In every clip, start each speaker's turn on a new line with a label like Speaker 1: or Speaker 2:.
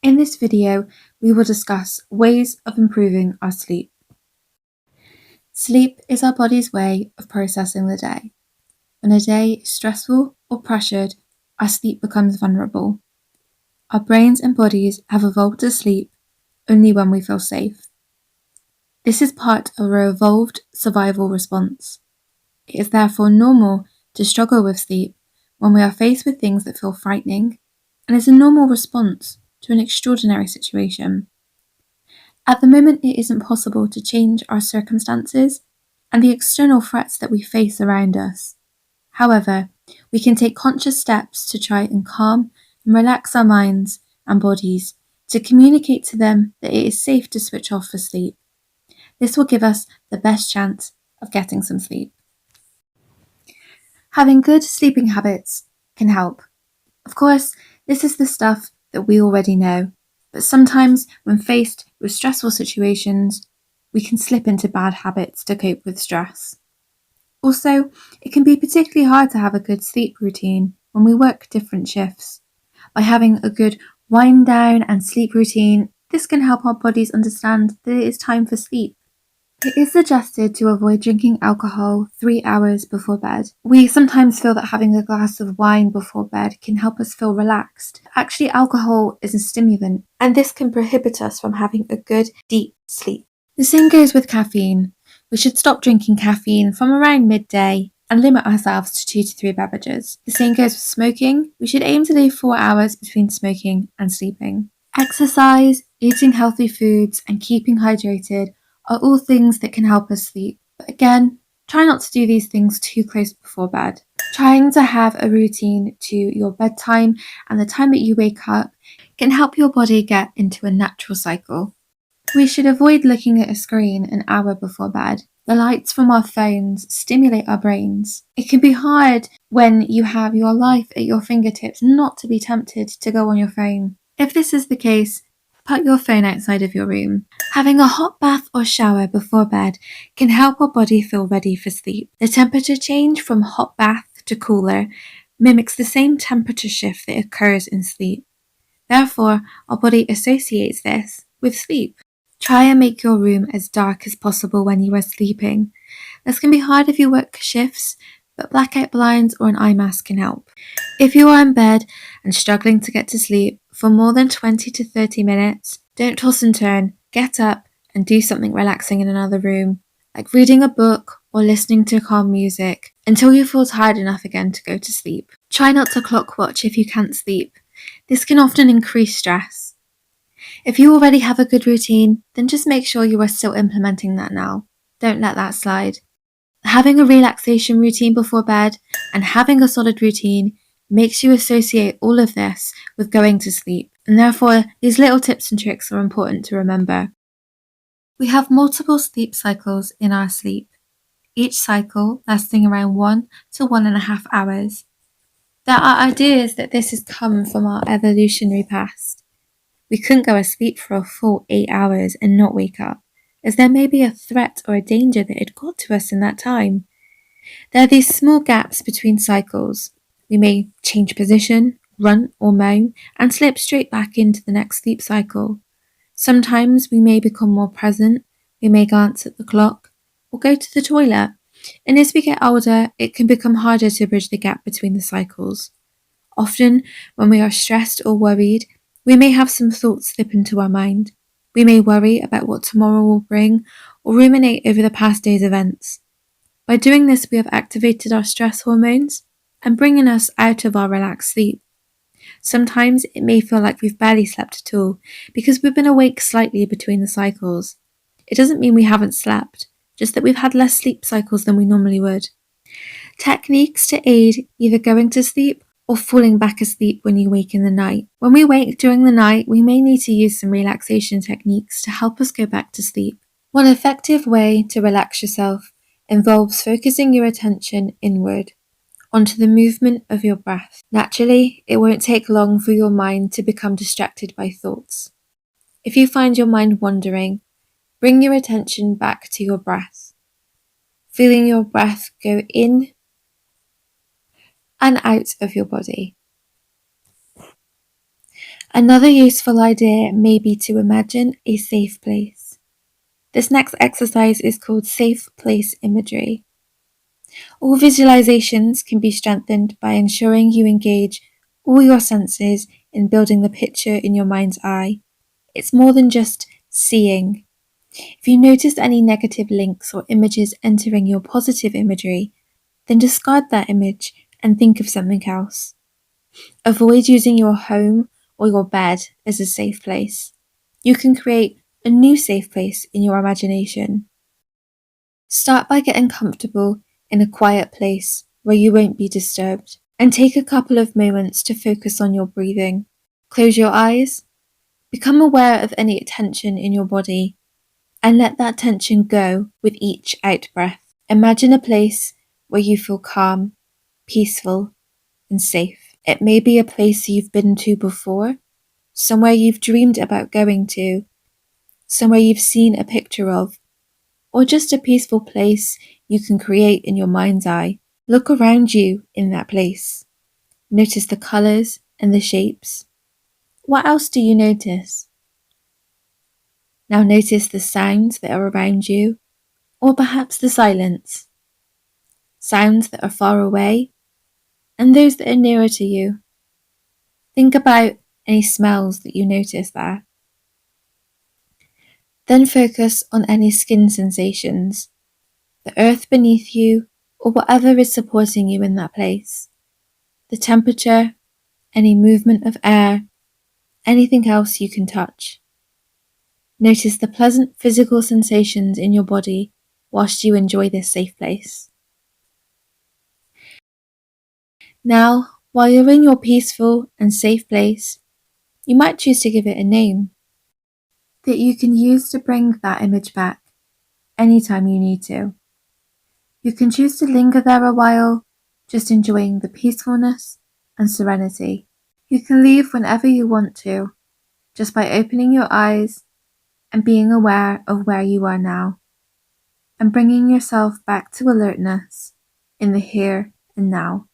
Speaker 1: In this video, we will discuss ways of improving our sleep. Sleep is our body's way of processing the day. When a day is stressful or pressured, our sleep becomes vulnerable. Our brains and bodies have evolved to sleep only when we feel safe. This is part of our evolved survival response. It is therefore normal to struggle with sleep when we are faced with things that feel frightening, and is a normal response to an extraordinary situation. At the moment, it isn't possible to change our circumstances and the external threats that we face around us. However, we can take conscious steps to try and calm and relax our minds and bodies to communicate to them that it is safe to switch off for sleep. This will give us the best chance of getting some sleep. Having good sleeping habits can help. Of course, this is the stuff that we already know, but sometimes when faced with stressful situations, we can slip into bad habits to cope with stress. Also, it can be particularly hard to have a good sleep routine when we work different shifts. By having a good wind down and sleep routine, this can help our bodies understand that it is time for sleep. It is suggested to avoid drinking alcohol 3 hours before bed. We sometimes feel that having a glass of wine before bed can help us feel relaxed. Actually, alcohol is a stimulant, and this can prohibit us from having a good, deep sleep. The same goes with caffeine. We should stop drinking caffeine from around midday and limit ourselves to 2 to 3 beverages. The same goes with smoking. We should aim to leave 4 hours between smoking and sleeping. Exercise, eating healthy foods, and keeping hydrated are all things that can help us sleep. But again, try not to do these things too close before bed. Trying to have a routine to your bedtime and the time that you wake up can help your body get into a natural cycle. We should avoid looking at a screen an hour before bed. The lights from our phones stimulate our brains. It can be hard when you have your life at your fingertips not to be tempted to go on your phone. If this is the case, put your phone outside of your room. Having a hot bath or shower before bed can help our body feel ready for sleep. The temperature change from hot bath to cooler mimics the same temperature shift that occurs in sleep. Therefore, our body associates this with sleep. Try and make your room as dark as possible when you are sleeping. This can be hard if you work shifts, but blackout blinds or an eye mask can help. If you are in bed and struggling to get to sleep for more than 20 to 30 minutes, don't toss and turn. Get up and do something relaxing in another room, like reading a book or listening to calm music, until you feel tired enough again to go to sleep. Try not to clock watch if you can't sleep. This can often increase stress. If you already have a good routine, then just make sure you are still implementing that now. Don't let that slide. Having a relaxation routine before bed and having a solid routine makes you associate all of this with going to sleep, and therefore these little tips and tricks are important to remember. We have multiple sleep cycles in our sleep, each cycle lasting around 1 to 1.5 hours. There are ideas that this has come from our evolutionary past. We couldn't go to sleep for a full 8 hours and not wake up, as there may be a threat or a danger that had got to us in that time. There are these small gaps between cycles. We may change position, grunt or moan, and slip straight back into the next sleep cycle. Sometimes we may become more present, we may glance at the clock, or go to the toilet, and as we get older, it can become harder to bridge the gap between the cycles. Often, when we are stressed or worried, we may have some thoughts slip into our mind. We may worry about what tomorrow will bring, or ruminate over the past day's events. By doing this, we have activated our stress hormones and bringing us out of our relaxed sleep. Sometimes it may feel like we've barely slept at all because we've been awake slightly between the cycles. It doesn't mean we haven't slept, just that we've had less sleep cycles than we normally would. Techniques to aid either going to sleep or falling back asleep when you wake in the night. When we wake during the night, we may need to use some relaxation techniques to help us go back to sleep. One effective way to relax yourself involves focusing your attention inward, onto the movement of your breath. Naturally, it won't take long for your mind to become distracted by thoughts. If you find your mind wandering, bring your attention back to your breath, feeling your breath go in and out of your body. Another useful idea may be to imagine a safe place. This next exercise is called safe place imagery. All visualizations can be strengthened by ensuring you engage all your senses in building the picture in your mind's eye. It's more than just seeing. If you notice any negative links or images entering your positive imagery, then discard that image and think of something else. Avoid using your home or your bed as a safe place. You can create a new safe place in your imagination. Start by getting comfortable in a quiet place where you won't be disturbed, and take a couple of moments to focus on your breathing. Close your eyes, become aware of any tension in your body, and let that tension go with each out breath. Imagine a place where you feel calm, peaceful, and safe. It may be a place you've been to before, somewhere you've dreamed about going to, somewhere you've seen a picture of, or just a peaceful place you can create in your mind's eye. Look around you in that place. Notice the colours and the shapes. What else do you notice? Now notice the sounds that are around you, or perhaps the silence. Sounds that are far away, and those that are nearer to you. Think about any smells that you notice there. Then focus on any skin sensations, the earth beneath you, or whatever is supporting you in that place. The temperature, any movement of air, anything else you can touch. Notice the pleasant physical sensations in your body whilst you enjoy this safe place. Now, while you're in your peaceful and safe place, you might choose to give it a name that you can use to bring that image back anytime you need to. You can choose to linger there a while, just enjoying the peacefulness and serenity. You can leave whenever you want to, just by opening your eyes and being aware of where you are now, and bringing yourself back to alertness in the here and now.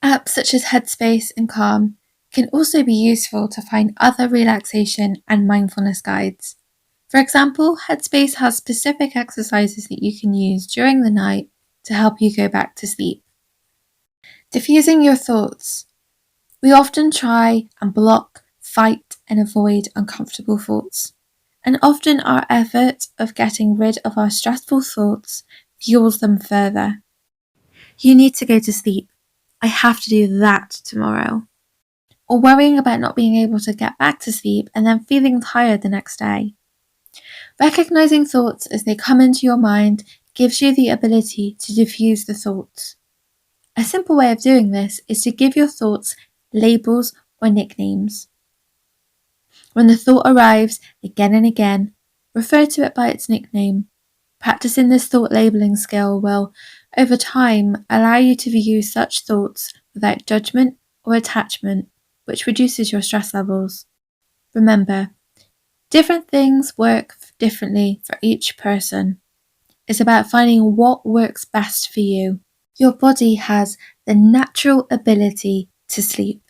Speaker 1: Apps such as Headspace and Calm can also be useful to find other relaxation and mindfulness guides. For example, Headspace has specific exercises that you can use during the night to help you go back to sleep. Diffusing your thoughts. We often try and block, fight, and avoid uncomfortable thoughts, and often our effort of getting rid of our stressful thoughts fuels them further. You need to go to sleep. I have to do that tomorrow. Or worrying about not being able to get back to sleep and then feeling tired the next day. Recognizing thoughts as they come into your mind gives you the ability to diffuse the thoughts. A simple way of doing this is to give your thoughts labels or nicknames. When the thought arrives again and again, refer to it by its nickname. Practicing this thought labeling skill will, over time, allow you to view such thoughts without judgment or attachment, which reduces your stress levels. Remember, different things work differently for each person. It's about finding what works best for you. Your body has the natural ability to sleep.